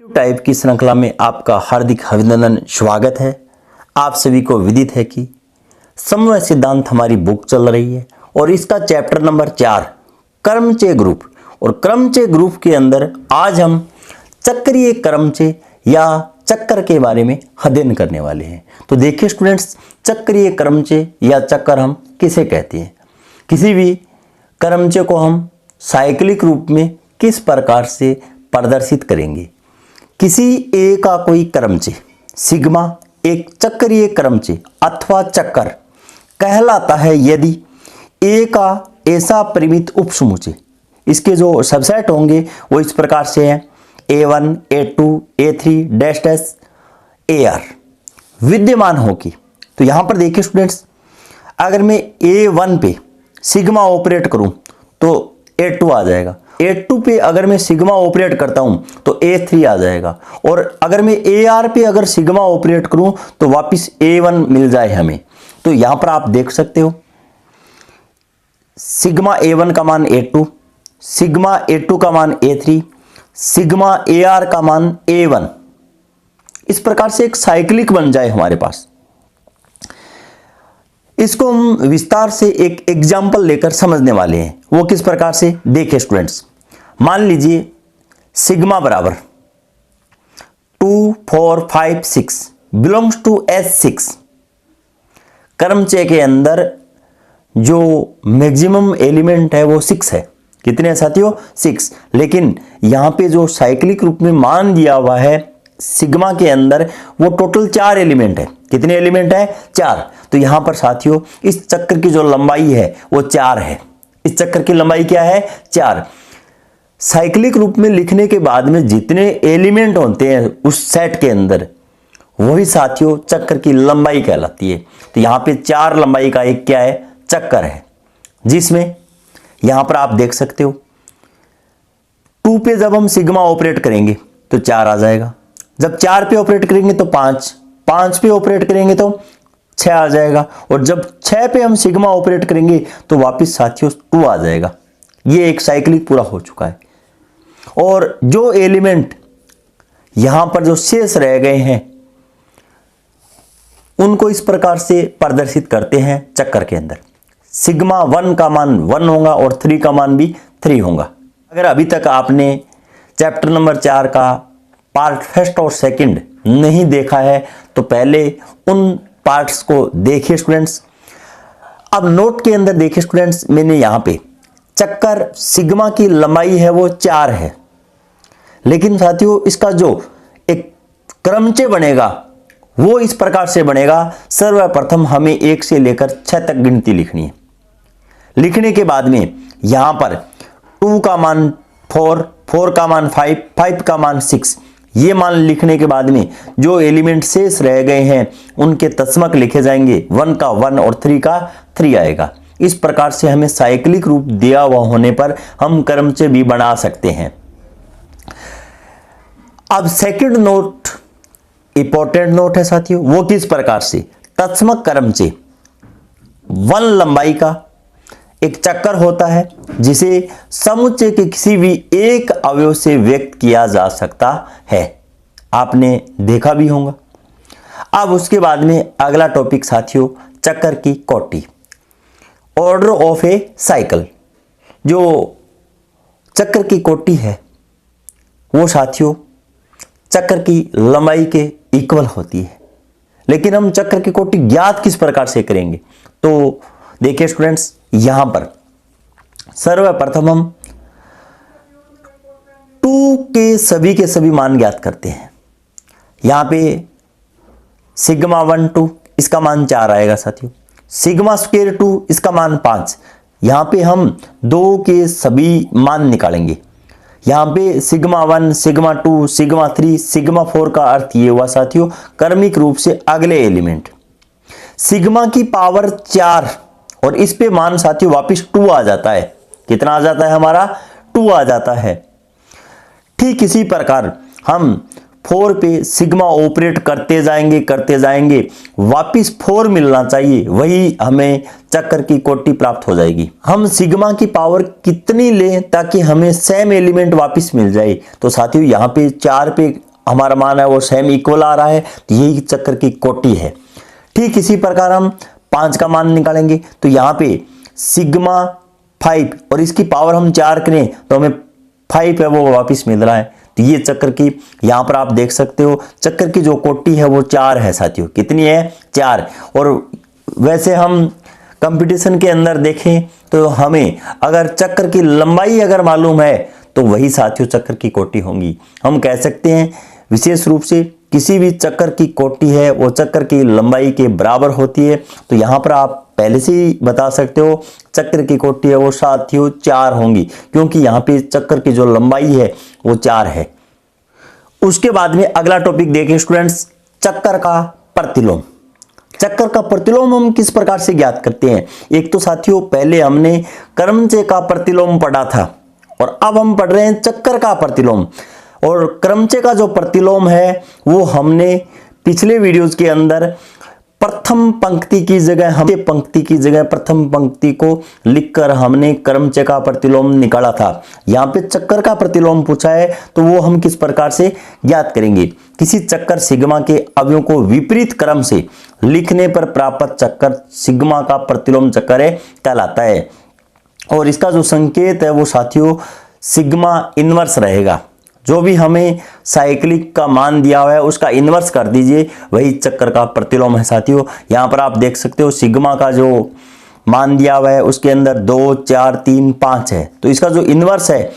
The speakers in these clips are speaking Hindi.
टाइप की श्रृंखला में आपका हार्दिक अभिनंदन स्वागत है। आप सभी को विदित है कि समन्वय सिद्धांत हमारी बुक चल रही है और इसका चैप्टर नंबर 4 क्रमचय ग्रुप और क्रमचय ग्रुप के अंदर आज हम चक्रीय क्रमचय या चक्कर के बारे में अध्ययन करने वाले हैं। तो देखिए स्टूडेंट्स, चक्रीय क्रमचय या चक्कर हम किसे कहते हैं। किसी भी क्रमचय को हम साइक्लिक रूप में किस प्रकार से प्रदर्शित करेंगे। किसी ए का कोई क्रमचय सिग्मा एक चक्रीय क्रमचय अथवा चक्कर कहलाता है यदि ए का ऐसा परिमित उपसमुच्चय, इसके जो सबसेट होंगे वो इस प्रकार से हैं A1, A2, A3 dash dash AR विद्यमान होगी। तो यहां पर देखिए स्टूडेंट्स, अगर मैं A1 पे सिग्मा ऑपरेट करूं तो A2 आ जाएगा। A2 पे अगर मैं सिग्मा ऑपरेट करता हूं तो A3 आ जाएगा और अगर मैं AR पे अगर सिग्मा ऑपरेट करूं तो वापस A1 मिल जाए हमें। तो यहां पर आप देख सकते हो सिग्मा A1 का मान A2, सिग्मा A2 का मान A3, सिग्मा AR का मान A1। इस प्रकार से एक साइक्लिक बन जाए हमारे पास। इसको हम विस्तार से एक एग्जाम्पल लेकर समझने वाले हैं। वो किस प्रकार से, देखिए स्टूडेंट्स, मान लीजिए सिग्मा बराबर 2, 4, 5, 6 बिलोंग्स टू S6। क्रमचय के अंदर जो मैक्सिमम एलिमेंट है वो 6 है। कितने हैं साथियों? 6। लेकिन यहां पे जो साइक्लिक रूप में मान दिया हुआ है सिग्मा के अंदर वो टोटल 4 एलिमेंट है। कितने एलिमेंट है? 4। तो यहां पर साथियों इस चक्कर की जो लंबाई है वो 4 है। इस चक्कर की लंबाई क्या है? 4। साइक्लिक रूप में लिखने के बाद में जितने एलिमेंट होते हैं उस सेट के अंदर वही साथियों चक्कर की लंबाई कहलाती है। तो यहां पे 4 लंबाई का एक क्या है? चक्कर है, जिसमें यहां पर आप देख सकते हो 2 पे जब हम सिग्मा ऑपरेट करेंगे तो 4 आ जाएगा। जब 4 पे ऑपरेट करेंगे तो 5, 5 पे ऑपरेट करेंगे तो 6 आ जाएगा और जब 6 पे हम सिग्मा ऑपरेट करेंगे तो वापस साथियों 2 आ जाएगा। ये एक साइक्लिक पूरा हो चुका है। और जो एलिमेंट यहां पर जो शेष रह गए हैं उनको इस प्रकार से प्रदर्शित करते हैं चक्कर के अंदर। सिग्मा 1 का मान 1 होगा और 3 का मान भी 3 होगा। अगर अभी तक आपने चैप्टर नंबर 4 का पार्ट फर्स्ट और सेकंड नहीं देखा है तो पहले उन पार्ट्स को देखिए स्टूडेंट्स। अब नोट के अंदर देखिए स्टूडेंट्स, मैंने यहां पे चक्कर सिग्मा की लंबाई है वो 4 है, लेकिन साथियों इसका जो एक क्रमचय बनेगा वो इस प्रकार से बनेगा। सर्वप्रथम हमें 1 से लेकर 6 तक गिनती लिखनी है। लिखने के बाद में यहां पर 2 का मान 4, 4 का मान 5, 5 का मान 6, ये मान लिखने के बाद में जो एलिमेंट शेष रह गए हैं उनके तस्मक लिखे जाएंगे। 1 का 1 और 3 का 3 आएगा। इस प्रकार से हमें साइक्लिक रूप दिया हुआ होने पर हम क्रमचय भी बना सकते हैं। अब सेकंड नोट इंपॉर्टेंट नोट है साथियों, वो किस प्रकार से, तत्समक क्रमचय 1 लंबाई का एक चक्कर होता है जिसे समुच्चय के किसी भी एक अवयव से व्यक्त किया जा सकता है। आपने देखा भी होगा। अब उसके बाद में अगला टॉपिक साथियों चक्कर की कोटि, ऑर्डर ऑफ ए साइकिल। जो चक्कर की कोटि है वो साथियों चक्कर की लंबाई के इक्वल होती है। लेकिन हम चक्कर की कोटि ज्ञात किस प्रकार से करेंगे? तो देखिए स्टूडेंट्स, यहां पर सर्वप्रथम हम 2 के सभी मान ज्ञात करते हैं। यहां पे सिग्मा 1, 2 इसका मान 4 आएगा साथियों। सिग्मा स्क्वायर 2 इसका मान 5। यहां पे हम 2 के सभी मान निकालेंगे। यहां पे सिग्मा 1, सिग्मा 2, सिग्मा 3, सिग्मा 4 का अर्थ ये हुआ साथियों क्रमिक रूप से अगले एलिमेंट। सिग्मा की पावर 4 और इस पे मान साथियों वापस 2 आ जाता है। कितना आ जाता है हमारा? 2 आ जाता है। ठीक इसी प्रकार हम 4 पे सिग्मा ऑपरेट करते जाएंगे, वापिस 4 मिलना चाहिए, वही हमें चक्कर की कोटि प्राप्त हो जाएगी। हम सिग्मा की पावर कितनी लें ताकि हमें सेम एलिमेंट वापिस मिल जाए? तो साथियों यहाँ पे 4 पे हमारा मान है वो सेम इक्वल आ रहा है, तो यही चक्कर की कोटि है। ठीक इसी प्रकार हम 5 का मान निकालेंगे, तो यहाँ पे सिग्मा 5 और इसकी पावर हम 4 करें तो हमें 5 है वो वापिस मिल रहा है। तो ये चक्कर की यहां पर आप देख सकते हो चक्कर की जो कोटि है वो 4 है साथियों। कितनी है? 4। और वैसे हम कंपटीशन के अंदर देखें तो हमें अगर चक्कर की लंबाई अगर मालूम है तो वही साथियों चक्कर की कोटि होंगी। हम कह सकते हैं विशेष रूप से किसी भी चक्कर की कोटि है वो चक्कर की लंबाई के बराबर होती है। तो यहां पर आप पहले से ही बता सकते हो चक्र की कोटि है वो साथियों 4 होंगी, क्योंकि यहां पे चक्कर की जो लंबाई है वो 4 है। उसके बाद में अगला टॉपिक देखें स्टूडेंट्स, चक्कर का प्रतिलोम। चक्कर का प्रतिलोम हम किस प्रकार से ज्ञात करते हैं? एक तो साथियों पहले हमने क्रमचय का प्रतिलोम पढ़ा था और अब हम पढ़ रहे हैं चक्कर का प्रतिलोम। और क्रमचय का जो प्रतिलोम है वो हमने पिछले वीडियोस के अंदर प्रथम पंक्ति की जगह प्रथम पंक्ति को लिखकर हमने क्रमचय का प्रतिलोम निकाला था। यहाँ पे चक्कर का प्रतिलोम पूछा है तो वो हम किस प्रकार से ज्ञात करेंगे? किसी चक्कर सिग्मा के अवयवों को विपरीत क्रम से लिखने पर प्राप्त चक्कर सिग्मा का प्रतिलोम चक्कर है कहलाता है। और इसका जो संकेत है वो साथियों सिग्मा इनवर्स रहेगा। जो भी हमें साइक्लिक का मान दिया हुआ है उसका इन्वर्स कर दीजिए, वही चक्कर का प्रतिलोम है साथियों। यहां पर आप देख सकते हो सिग्मा का जो मान दिया हुआ है उसके अंदर 2, 4, 3, 5 है, तो इसका जो इन्वर्स है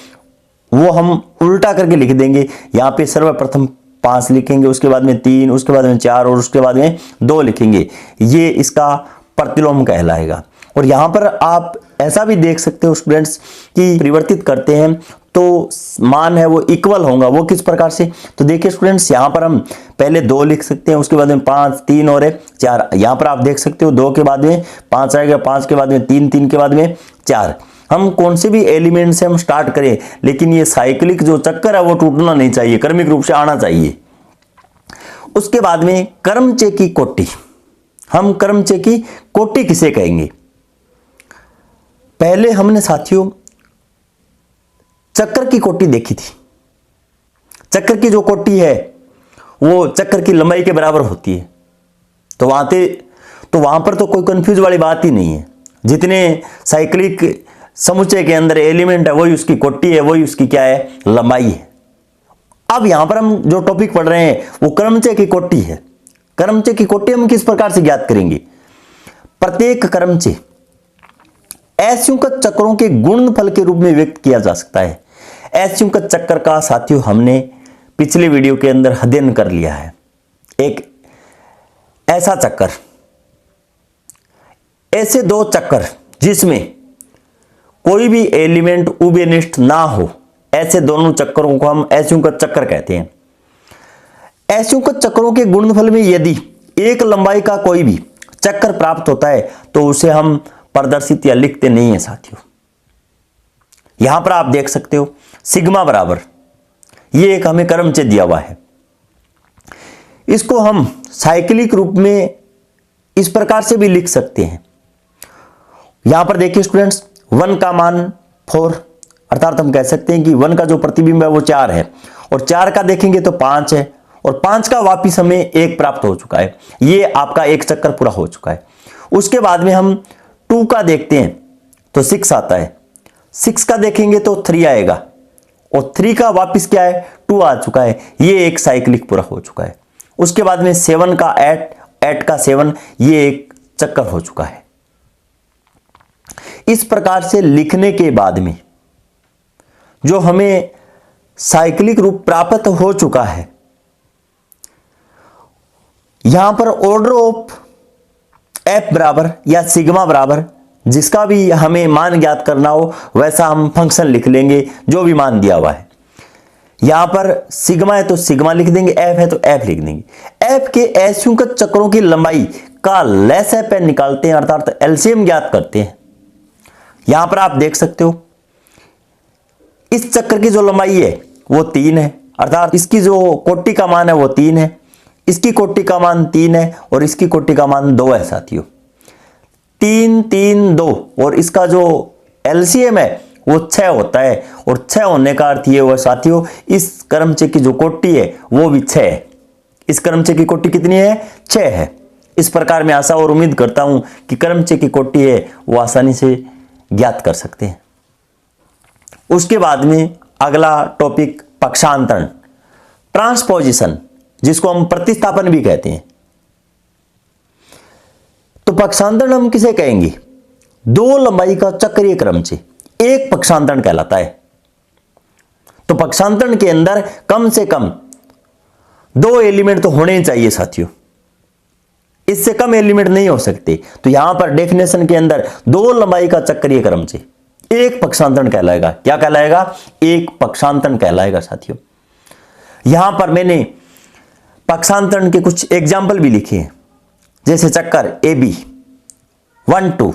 वो हम उल्टा करके लिख देंगे। यहाँ पे सर्वप्रथम 5 लिखेंगे, उसके बाद में 3, उसके बाद में 4 और उसके बाद में 2 लिखेंगे, ये इसका प्रतिलोम कहलाएगा। और यहां पर आप ऐसा भी देख सकते हो स्टूडेंट्स कि परिवर्तित करते हैं तो मान है वो इक्वल होगा। वो किस प्रकार से? तो देखिए स्टूडेंट्स यहां पर हम पहले 2 लिख सकते हैं, उसके बाद में 5, 3 और 4। यहां पर आप देख सकते हो 2 के बाद में 5 आएगा, 5 के बाद में 3, 3 के बाद में 4। हम कौन से भी एलिमेंट से हम स्टार्ट करें, लेकिन ये साइक्लिक जो चक्कर है वो टूटना नहीं चाहिए, क्रमिक रूप से आना चाहिए। उसके बाद में क्रमचय की कोटि। हम क्रमचय की कोटि किसे कहेंगे? पहले हमने साथियों चक्कर की कोटि देखी थी। चक्कर की जो कोटि है वो चक्कर की लंबाई के बराबर होती है। तो वहां पर तो कोई कंफ्यूज वाली बात ही नहीं है। जितने साइक्लिक समुच्चय के अंदर एलिमेंट है वही उसकी कोटि है, वही उसकी क्या है? लंबाई है। अब यहां पर हम जो टॉपिक पढ़ रहे हैं वो क्रमचय की कोटि है। क्रमचय की कोटि हम किस प्रकार से ज्ञात करेंगे? प्रत्येक क्रमचय असंयुक्त चक्रों के गुणनफल के रूप में व्यक्त किया जा सकता है। असंयुक्त चक्कर का साथियों हमने पिछले वीडियो के अंदर अध्ययन कर लिया है। एक ऐसा चक्कर, ऐसे 2 चक्कर जिसमें कोई भी एलिमेंट उभयनिष्ठ ना हो, ऐसे दोनों चक्करों को हम असंयुक्त चक्कर कहते हैं। असंयुक्त चक्रों के गुणनफल में यदि एक लंबाई का कोई भी चक्कर प्राप्त होता है तो उसे हम प्रदर्शित या लिखते नहीं है साथियों। यहां पर आप देख सकते हो सिग्मा बराबर, ये एक हमें क्रमचय दिया हुआ है। इसको हम साइक्लिक रूप में इस प्रकार से भी लिख सकते हैं। यहां पर देखिए स्टूडेंट्स 1 का मान 4, अर्थात हम कह सकते हैं कि 1 का जो प्रतिबिंब है वो 4 है, और 4 का देखेंगे तो 5 है, और 5 का वापिस हमें 1 प्राप्त हो चुका है। ये आपका एक चक्कर पूरा हो चुका है। उसके बाद में हम 2 का देखते हैं तो 6 आता है, 6 का देखेंगे तो 3 आएगा, और 3 का वापिस क्या है? 2 आ चुका है। ये एक साइक्लिक पूरा हो चुका है। उसके बाद में 7 का 8, 8 का 7, ये एक चक्कर हो चुका है। इस प्रकार से लिखने के बाद में जो हमें साइक्लिक रूप प्राप्त हो चुका है, यहां पर ऑर्डर ऑफ एफ बराबर या सिग्मा बराबर, जिसका भी हमें मान ज्ञात करना हो वैसा हम फंक्शन लिख लेंगे जो भी मान दिया हुआ है। यहां पर सिग्मा है तो सिग्मा लिख देंगे, एफ है तो एफ लिख देंगे। एफ के असंयुक्त चक्रों की लंबाई का लसाअ पेन निकालते हैं, अर्थात एलसीएम ज्ञात करते हैं। यहां पर आप देख सकते हो इस चक्कर की जो लंबाई है वो 3 है, अर्थात इसकी जो कोटि का मान है वो 3 है, इसकी कोटि का मान 3 है और इसकी कोटि का मान 2 है साथियों। 3 3 2 और इसका जो एलसीएम है वो 6 होता है और 6 होने का अर्थ ये हुआ साथियों इस क्रमचय की जो कोटि है वो भी 6 है। इस क्रमचय की कोटि कितनी है? 6 है। इस प्रकार मैं आशा और उम्मीद करता हूं कि क्रमचय की कोटि है वो आसानी से ज्ञात कर सकते हैं। उसके बाद में अगला टॉपिक पक्षांतरण, ट्रांसपोजिशन, जिसको हम प्रतिस्थापन भी कहते हैं। तो पक्षांतरण हम किसे कहेंगे? 2 लंबाई का चक्रीय क्रमचय एक पक्षांतरण कहलाता है। तो पक्षांतरण के अंदर कम से कम 2 एलिमेंट तो होने ही चाहिए साथियों, इससे कम एलिमेंट नहीं हो सकते। तो यहां पर डेफिनेशन के अंदर 2 लंबाई का चक्रीय क्रमचय एक पक्षांतरण कहलाएगा। क्या कहलाएगा? एक पक्षांतरण कहलाएगा साथियों। यहां पर मैंने पक्षांतरण के कुछ एग्जाम्पल भी लिखे हैं, जैसे चक्कर AB 1 2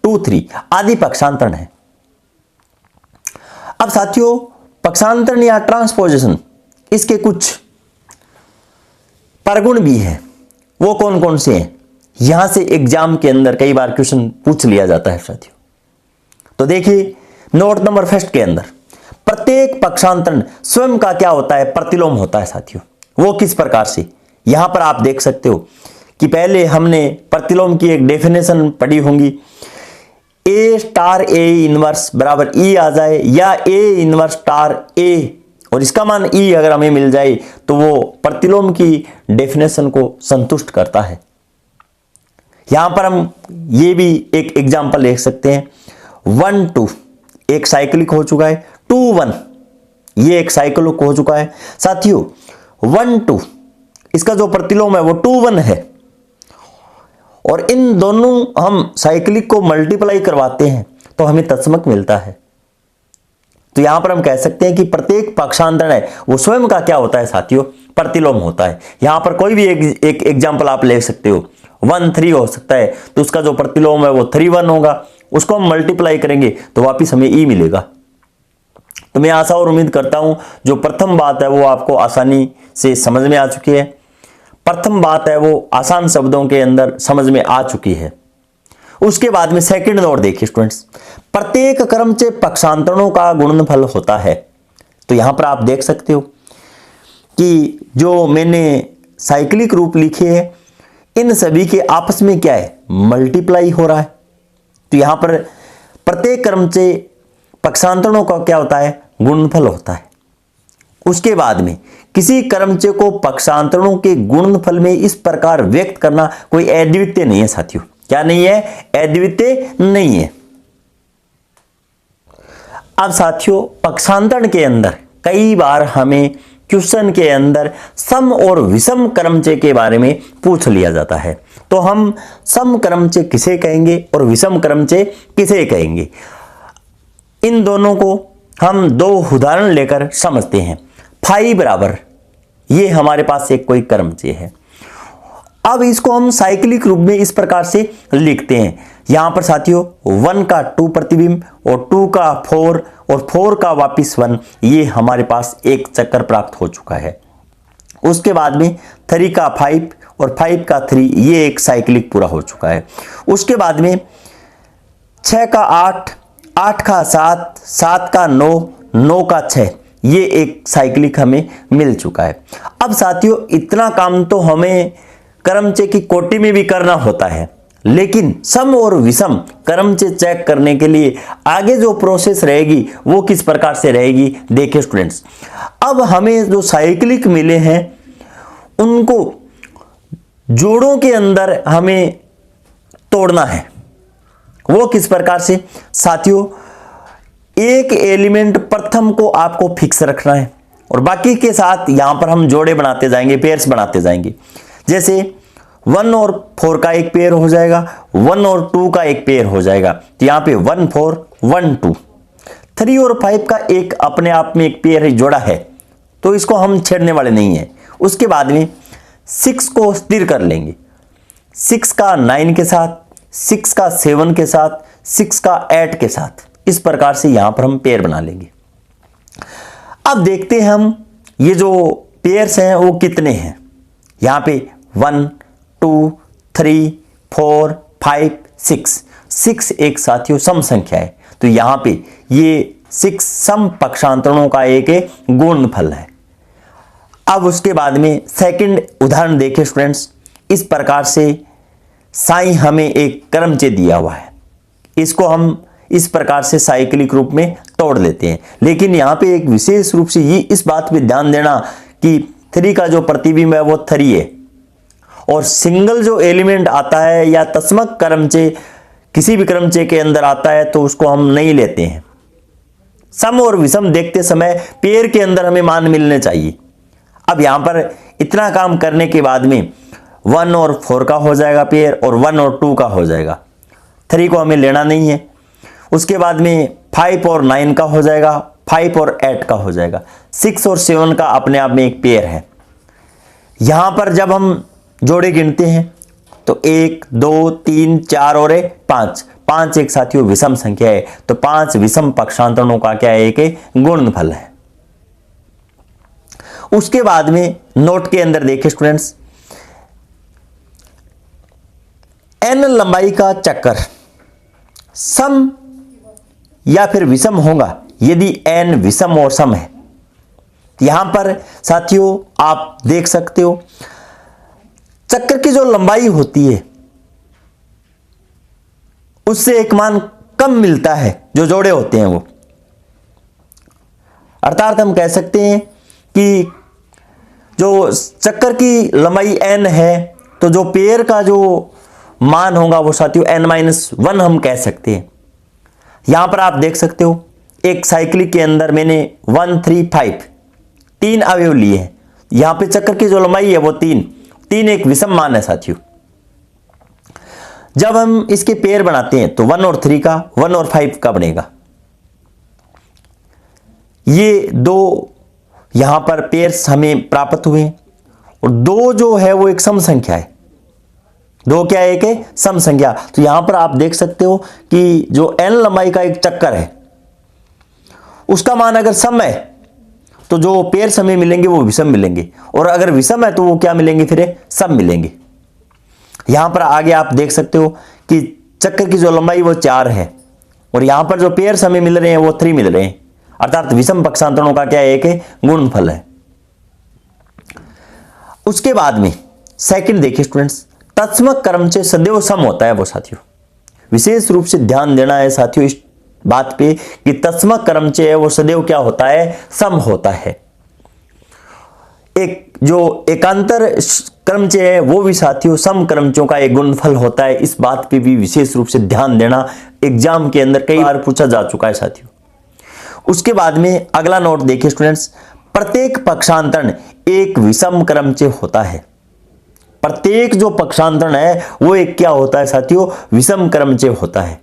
2 3 आदि पक्षांतरण है। अब साथियों पक्षांतरण या ट्रांसपोजिशन इसके कुछ परगुण भी है, वो कौन कौन से हैं? यहां से एग्जाम के अंदर कई बार क्वेश्चन पूछ लिया जाता है साथियों। तो देखिए नोट नंबर फर्स्ट के अंदर प्रत्येक पक्षांतरण स्वयं का क्या होता है? प्रतिलोम होता है साथियों। वो किस प्रकार से? यहां पर आप देख सकते हो कि पहले हमने प्रतिलोम की एक डेफिनेशन पढ़ी होंगी, A स्टार A इनवर्स बराबर E आ जाए या A इनवर्स स्टार A और इसका मान E अगर हमें मिल जाए तो वो प्रतिलोम की डेफिनेशन को संतुष्ट करता है। यहां पर हम ये भी एक एग्जांपल देख सकते हैं, 1 2 एक साइक्लिक हो चुका है, 2 1 ये एक साइक्लिक हो चुका है साथियों। 1 2 इसका जो प्रतिलोम है वो 2 1 है और इन दोनों हम साइक्लिक को मल्टीप्लाई करवाते हैं तो हमें तत्समक मिलता है। तो यहां पर हम कह सकते हैं कि प्रत्येक पक्षांतरण है वो स्वयं का क्या होता है साथियों? प्रतिलोम होता है। यहां पर कोई भी एक एग्जांपल आप ले सकते हो, 1 3 हो सकता है तो उसका जो प्रतिलोम है वो 3 1 होगा, उसको हम मल्टीप्लाई करेंगे तो वापिस हमें E मिलेगा। तो मैं आशा और उम्मीद करता हूं जो प्रथम बात है वो आपको आसानी से समझ में आ चुकी है। प्रथम बात है वो आसान शब्दों के अंदर समझ में आ चुकी है। उसके बाद में सेकंड नोट देखिए स्टूडेंट्स, प्रत्येक क्रमचय पक्षांतरणों का गुणनफल होता है। तो यहां पर आप देख सकते हो कि जो मैंने साइक्लिक रूप लिखे हैं इन सभी के आपस में क्या है? मल्टीप्लाई हो रहा है। तो यहां पर प्रत्येक क्रमचय पक्षांतरणों का क्या होता है? गुणनफल होता है। उसके बाद में किसी क्रमचय को पक्षांतरणों के गुणनफल में इस प्रकार व्यक्त करना कोई अद्वितीय नहीं है साथियों। क्या नहीं है? अद्वितीय नहीं है। अब साथियों पक्षांतरण के अंदर कई बार हमें क्वेश्चन के अंदर सम और विषम क्रमचय के बारे में पूछ लिया जाता है। तो हम सम क्रमचय किसे कहेंगे और विषम क्रमचय किसे कहेंगे, इन दोनों को हम 2 उदाहरण लेकर समझते हैं। फाई बराबर ये हमारे पास एक कोई क्रमचय है। अब इसको हम साइक्लिक रूप में इस प्रकार से लिखते हैं। यहां पर साथियों 1 का 2 प्रतिबिंब और 2 का 4 और 4 का वापिस 1, ये हमारे पास एक चक्कर प्राप्त हो चुका है। उसके बाद में 3 का 5 और 5 का 3, ये एक साइक्लिक पूरा हो चुका है। उसके बाद में 6 का 8, 8 का 7, 7 का 9, 9 का 6, ये एक साइक्लिक हमें मिल चुका है। अब साथियों इतना काम तो हमें क्रमचय की कोटि में भी करना होता है, लेकिन सम और विषम क्रमचय चेक करने के लिए आगे जो प्रोसेस रहेगी वो किस प्रकार से रहेगी? देखिए स्टूडेंट्स, अब हमें जो साइक्लिक मिले हैं उनको जोड़ों के अंदर हमें तोड़ना है। वो किस प्रकार से? साथियों एक एलिमेंट प्रथम को आपको फिक्स रखना है और बाकी के साथ यहां पर हम जोड़े बनाते जाएंगे, पेयर्स बनाते जाएंगे। जैसे 1 और 4 का एक पेयर हो जाएगा, 1 और 2 का एक पेयर हो जाएगा। तो यहां पे 1 4 1 2, 3 और 5 का एक अपने आप में एक पेयर जोड़ा है, तो इसको हम छेड़ने वाले नहीं है। उसके बाद में 6 को स्थिर कर लेंगे, 6 का 9 के साथ, 6 का 7 के साथ, 6 का 8 के साथ, इस प्रकार से यहां पर हम पेयर बना लेंगे। अब देखते हैं हम ये जो पेयर्स हैं वो कितने हैं। यहां पे 1 2 3 4 5 6, 6 एक साथियों सम संख्या है, तो यहां पे ये 6 सम पक्षांतरणों का एक गुणनफल है। अब उसके बाद में सेकंड उदाहरण देखिए स्टूडेंट्स, इस प्रकार से साई हमें एक क्रमचय दिया हुआ है, इसको हम इस प्रकार से साइक्लिक रूप में तोड़ लेते हैं। लेकिन यहां पे एक विशेष रूप से ये इस बात पे ध्यान देना कि 3 का जो प्रतिबिंब है वो 3 है, और सिंगल जो एलिमेंट आता है या तस्मक क्रमचय किसी भी क्रमचय के अंदर आता है तो उसको हम नहीं लेते हैं। सम और विषम देखते समय पेयर के अंदर हमें मान मिलने चाहिए। अब यहां पर इतना काम करने के बाद में 1 और 4 का हो जाएगा पेयर, और 1 और 2 का हो जाएगा, 3 को हमें लेना नहीं है। उसके बाद में 5 और 9 का हो जाएगा, 5 और 8 का हो जाएगा, 6 और 7 का अपने आप में एक पेयर है। यहां पर जब हम जोड़े गिनते हैं तो 1 2 3 4 और 5, 5 एक साथियों विषम संख्या है, तो 5 विषम पक्षांतरणों का क्या है, एक गुणनफल है। उसके बाद में नोट के अंदर देखिए स्टूडेंट्स, n लंबाई का चक्कर सम या फिर विषम होगा यदि n विषम और सम है। यहां पर साथियों आप देख सकते हो चक्कर की जो लंबाई होती है उससे एक मान कम मिलता है जो जोड़े होते हैं वो, अर्थात हम कह सकते हैं कि जो चक्कर की लंबाई n है तो जो पेयर का जो मान होगा वो साथियों n-1 हम कह सकते हैं। यहां पर आप देख सकते हो एक साइक्लिक के अंदर मैंने 1 3 5 3 अवयव लिए हैं, यहां पे चक्कर की जो लंबाई है वो 3 एक विषम मान है साथियों। जब हम इसके पेयर बनाते हैं तो 1 और 3 का, 1 और 5 का बनेगा। ये 2 यहां पर पेयर्स हमें प्राप्त हुए, और 2 जो है वो एक सम संख्या है, 2 क्या है, एक सम संख्या। तो यहां पर आप देख सकते हो कि जो n लंबाई का एक चक्कर है उसका मान अगर सम है तो जो पेयर्स हमें मिलेंगे वो विषम मिलेंगे, और अगर विषम है तो वो क्या मिलेंगे, फिर सम मिलेंगे। यहां पर आगे आप देख सकते हो कि चक्कर की जो लंबाई वो 4 है, और यहां पर जो पेयर्स हमें मिल रहे हैं वो 3 मिल रहे हैं, अर्थात विषम पक्षांतरणों का क्या है, एक गुणनफल है। उसके बाद में सेकंड देखिए स्टूडेंट्स, तत्समक क्रमचय सदैव सम होता है वो साथियों। विशेष रूप से ध्यान देना है साथियों इस बात पे कि तत्समक क्रमचय है वो सदैव क्या होता है, सम होता है। एक जो एकांतर क्रमचय है वो भी साथियों सम क्रमचयों का एक गुणनफल होता है। इस बात पे भी विशेष रूप से ध्यान देना, एग्जाम के अंदर कई बार पूछा जा चुका है साथियों। उसके बाद में अगला नोट देखिए स्टूडेंट्स, प्रत्येक पक्षांतरण एक विषम क्रमचय होता है। प्रत्येक जो पक्षांतरण है वो एक क्या होता है साथियों, विषम क्रमचय होता है।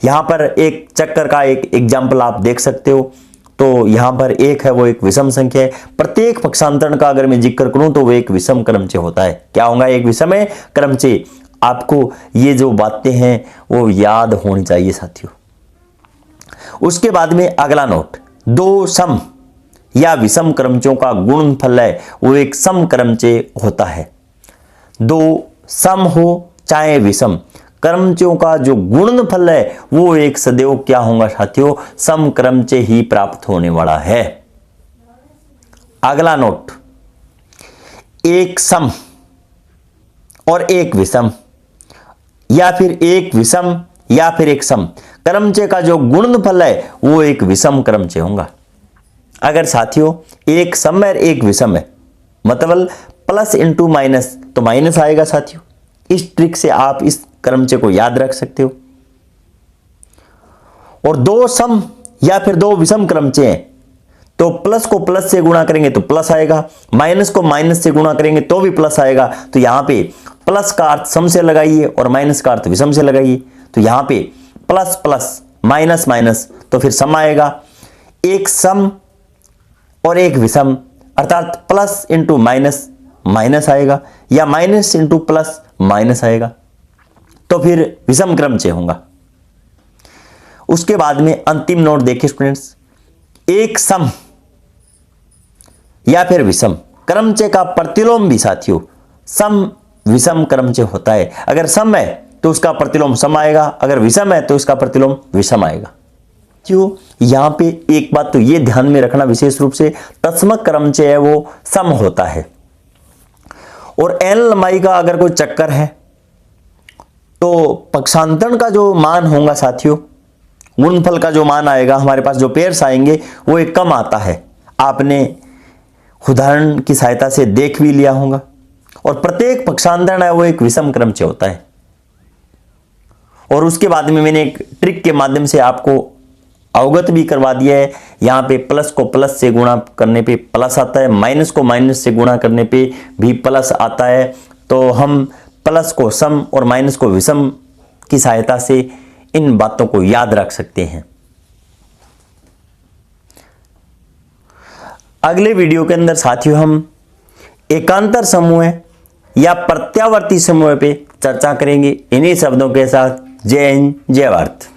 यहां पर एक चक्कर का एक एग्जाम्पल आप देख सकते हो, तो यहां पर 1 है वो एक विषम संख्या है। प्रत्येक पक्षांतरण का अगर मैं जिक्र करूं तो वो एक विषम क्रमचय होता है। क्या होगा, एक विषम क्रमचय। आपको ये जो बातें हैं वो याद होनी चाहिए साथियों। उसके बाद में अगला नोट, 2 सम या विषम क्रमचयों का गुणनफल है वो एक सम क्रमचय होता है। 2 सम हो चाहे विषम, क्रमचयों का जो गुणनफल है वो एक सदैव क्या होगा साथियों, सम क्रमचय ही प्राप्त होने वाला है। अगला नोट, एक सम और एक विषम, या फिर एक विषम या फिर एक सम, क्रमचय का जो गुणनफल है वो एक विषम क्रमचय होगा। अगर साथियों एक सम है एक विषम है, मतलब प्लस इंटू माइनस, तो माइनस आएगा साथियों। इस ट्रिक से आप इस क्रमचय को याद रख सकते हो। और 2 सम या फिर 2 विषम क्रमचय हैं तो प्लस को प्लस से गुणा करेंगे तो प्लस आएगा, माइनस को माइनस से गुणा करेंगे तो भी प्लस आएगा। तो यहां पे प्लस का अर्थ सम से लगाइए और माइनस का अर्थ विषम से लगाइए। तो यहां पे प्लस प्लस माइनस माइनस तो फिर सम आएगा। एक सम और एक विषम, अर्थात प्लस इंटू माइनस माइनस आएगा, या माइनस इंटू प्लस माइनस आएगा, तो फिर विषम क्रमचय होगा। उसके बाद में अंतिम नोट देखिए स्टूडेंट्स, एक सम या फिर विषम। क्रमचय का प्रतिलोम भी साथियों सम विषम क्रमचय होता है। अगर सम है तो उसका प्रतिलोम सम आएगा, अगर विषम है तो इसका प्रतिलोम विषम आएगा। क्यों? यहां पे एक बात तो ये ध्यान में रखना विशेष रूप से, तत्समक क्रमचय है वो सम होता है। और n लंबाई का अगर कोई चक्कर है तो पक्षांतरण का जो मान होगा साथियों, गुणनफल का जो मान आएगा, हमारे पास जो पेयर्स आएंगे वो एक कम आता है। आपने उदाहरण की सहायता से देख भी लिया होगा। और प्रत्येक पक्षांतरण है वो एक विषम क्रमचय होता है। और उसके बाद में मैंने एक ट्रिक के माध्यम से आपको अवगत भी करवा दिया है। यहां पे प्लस को प्लस से गुणा करने पे प्लस आता है, माइनस को माइनस से गुणा करने पे भी प्लस आता है। तो हम प्लस को सम और माइनस को विषम की सहायता से इन बातों को याद रख सकते हैं। अगले वीडियो के अंदर साथियों हम एकांतर समूह या प्रत्यावर्ती समूह पे चर्चा करेंगे। इन्हीं शब्दों के साथ जय हिंद, जय भारत।